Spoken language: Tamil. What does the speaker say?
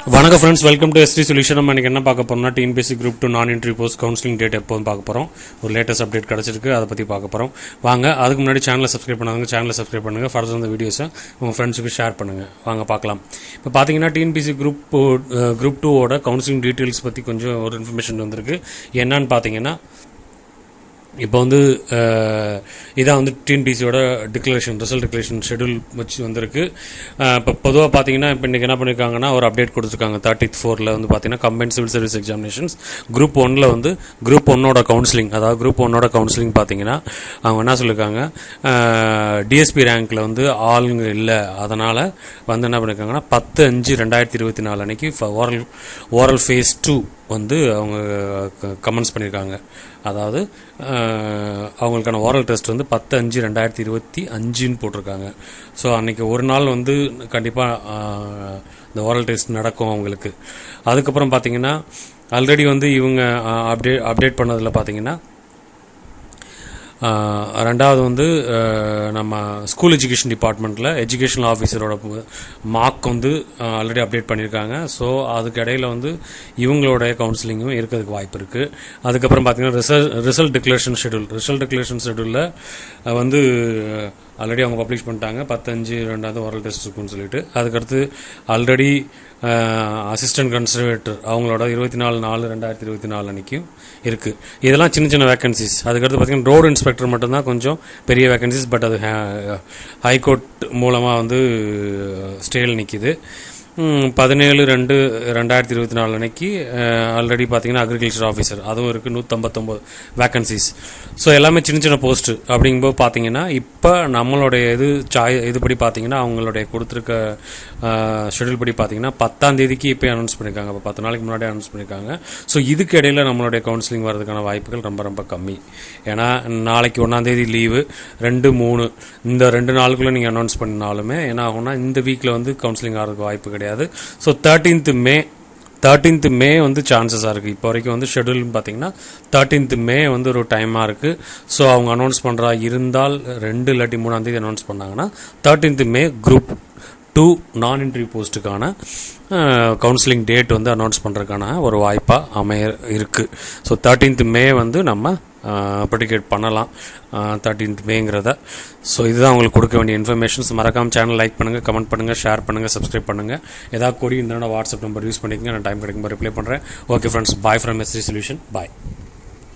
வணக்கம் friends, welcome to SD solution. நம்ம இன்னைக்கு என்ன பார்க்க போறோம்னா, டிஎன்பிஎஸ்சி குரூப் 2 நான் இன்டர்வியூ போஸ்ட் கவுன்சிலிங் டேட் எப்போன்னு பார்க்க போகிறோம். ஒரு லேட்டஸ்ட் அப்டேட் கிடச்சிருக்கு, அதை பற்றி பார்க்க போகிறோம். வாங்க, அதுக்கு முன்னாடி சேனலை சப்ஸ்கிரைப் பண்ணாங்க, சேனலை சப்ஸ்கிரைப் பண்ணுங்கள். ஃபர்தர் இந்த வீடியோஸை உங்கள் ஃப்ரெண்ட்ஸுக்கு ஷேர் பண்ணுங்கள். வாங்க பார்க்கலாம். இப்போ பார்த்தீங்கன்னா டிஎன்பிஎஸ்சி குரூப் 2ஓட கவுன்சிலிங் டீட்டெயில்ஸ் பற்றி கொஞ்சம் ஒரு இன்ஃபர்மேஷன் வந்திருக்கு. என்னன்னு பார்த்தீங்கன்னா, இப்போ வந்து இதான் வந்து டிஎன்பிசியோட ரிசல்ட் டிக்ளரேஷன் ஷெடியூல் வச்சு வந்திருக்கு. இப்போ பொதுவாக பார்த்தீங்கன்னா, இப்போ இன்றைக்கி என்ன பண்ணியிருக்காங்கன்னா, ஒரு அப்டேட் கொடுத்துருக்காங்க. 34 வந்து பார்த்தீங்கன்னா combined civil service examinations group 1 வந்து குரூப் 1ஓட கவுன்சிலிங், அதாவது குரூப் 1ஓட கவுன்சிலிங் பார்த்தீங்கன்னா அவங்க என்ன சொல்லியிருக்காங்க, டிஎஸ்பி ரேங்க்கில் வந்து ஆளுங்க இல்லை. அதனால் வந்து என்ன பண்ணியிருக்காங்கன்னா 10/5/2024 அன்னைக்கு ஓரல் ஃபேஸ் 2 வந்து அவங்க கமெண்ட்ஸ் பண்ணியிருக்காங்க. அதாவது அவங்களுக்கான ஓரல் டெஸ்ட் வந்து 10/5/2025 போட்டிருக்காங்க. ஸோ அன்றைக்கி ஒரு நாள் வந்து கண்டிப்பாக இந்த ஓரல் டெஸ்ட் நடக்கும் அவங்களுக்கு. அதுக்கப்புறம் பார்த்தீங்கன்னா ஆல்ரெடி வந்து இவங்க அப்டேட் பண்ணதில் பார்த்தீங்கன்னா, ரெண்டாவது வந்து நம்ம ஸ்கூல் எஜுகேஷன் டிபார்ட்மெண்ட்டில் எஜுகேஷனல் ஆஃபீஸரோட மார்க் வந்து ஆல்ரெடி அப்டேட் பண்ணியிருக்காங்க. ஸோ அதுக்கு இடையில் வந்து இவங்களோட கவுன்சிலிங்கும் இருக்கிறதுக்கு வாய்ப்பு இருக்குது. அதுக்கப்புறம் பார்த்தீங்கன்னா ரிசல்ட் டிக்ளரேஷன் ஷெடியூலில் வந்து ஆல்ரெடி அவங்க பப்ளிஷ் பண்ணிட்டாங்க. 10/5/2 ஓரல் டெஸ்ட் இருக்குன்னு சொல்லிட்டு. அதுக்கடுத்து ஆல்ரெடி அசிஸ்டன்ட் கன்சர்வேட்டர் அவங்களோட 24/4/2024 அன்றைக்கும் இருக்குது. இதெல்லாம் சின்ன சின்ன வேக்கன்சிஸ். அதுக்கடுத்து பார்த்தீங்கன்னா ரோடு இன்ஸ்பெக்டர் மட்டும்தான் கொஞ்சம் பெரிய வேக்கன்சிஸ். பட் அது ஹைகோர்ட் மூலமாக வந்து ஸ்டேயில் நிற்கிது. 17/2/2024 அன்னைக்கு ஆல்ரெடி பார்த்தீங்கன்னா அக்ரிகல்ச்சர் ஆஃபீஸர் அதுவும் இருக்குது, 159 வேக்கன்சிஸ். ஸோ எல்லாமே சின்ன சின்ன போஸ்ட்டு. அப்படிங்கும்போது பார்த்தீங்கன்னா இப்போ நம்மளுடைய இதுபடி பார்த்தீங்கன்னா அவங்களுடைய கொடுத்துருக்க ஷெடியூல் படி பார்த்தீங்கன்னா 10ஆம் தேதிக்கு இப்போ அனௌன்ஸ் பண்ணியிருக்காங்க. இப்போ 10 நாளைக்கு முன்னாடி அனௌன்ஸ் பண்ணியிருக்காங்க. ஸோ இதுக்கு இடையில் நம்மளுடைய கவுன்சிலிங் வரதுக்கான வாய்ப்புகள் ரொம்ப ரொம்ப கம்மி. ஏன்னா நாளைக்கு 1ஆம் தேதி லீவு, 2, 3 இந்த 2 நாளுக்குள்ளே நீங்கள் அனௌன்ஸ் பண்ணினாலுமே என்ன ஆகும்னா இந்த வீக்கில் வந்து கவுன்சிலிங் ஆகிறதுக்கு வாய்ப்பு கிடையாது. ஸோ 13th மே வந்து சான்சஸாக இருக்குது. இப்போ வரைக்கும் வந்து ஷெடியூல்னு பார்த்தீங்கன்னா 13th மே வந்து ஒரு டைமாக இருக்குது. ஸோ அவங்க அனௌன்ஸ் பண்ணுறா இருந்தால் 2 இல்லாட்டி 3ஆம் தேதி அனௌன்ஸ் பண்ணாங்கன்னா 13th மே குரூப் 2 நான் இன்டர்வியூ போஸ்ட்டுக்கான கவுன்சிலிங் டேட் வந்து அனௌன்ஸ் பண்ணுறதுக்கான ஒரு வாய்ப்பாக அமைய இருக்குது. ஸோ 13th மே வந்து நம்ம ப்ரெடிகேட் பண்ணலாம் 13th மேங்கிறத. ஸோ இதுதான் உங்களுக்கு கொடுக்க வேண்டிய இன்ஃபர்மேஷன்ஸ். மறக்காமல் சேனல் லைக் பண்ணுங்கள், கமெண்ட் பண்ணுங்கள், ஷேர் பண்ணுங்கள், சப்ஸ்கிரைப் பண்ணுங்கள். ஏதாவது கொரி இருந்தால் வாட்ஸ்அப் நம்பர் யூஸ் பண்ணிக்கங்க. நான் டைம் கிடைக்கும்போது ரிப்ளை பண்ணுறேன். Okay friends, bye from SD solution. Bye.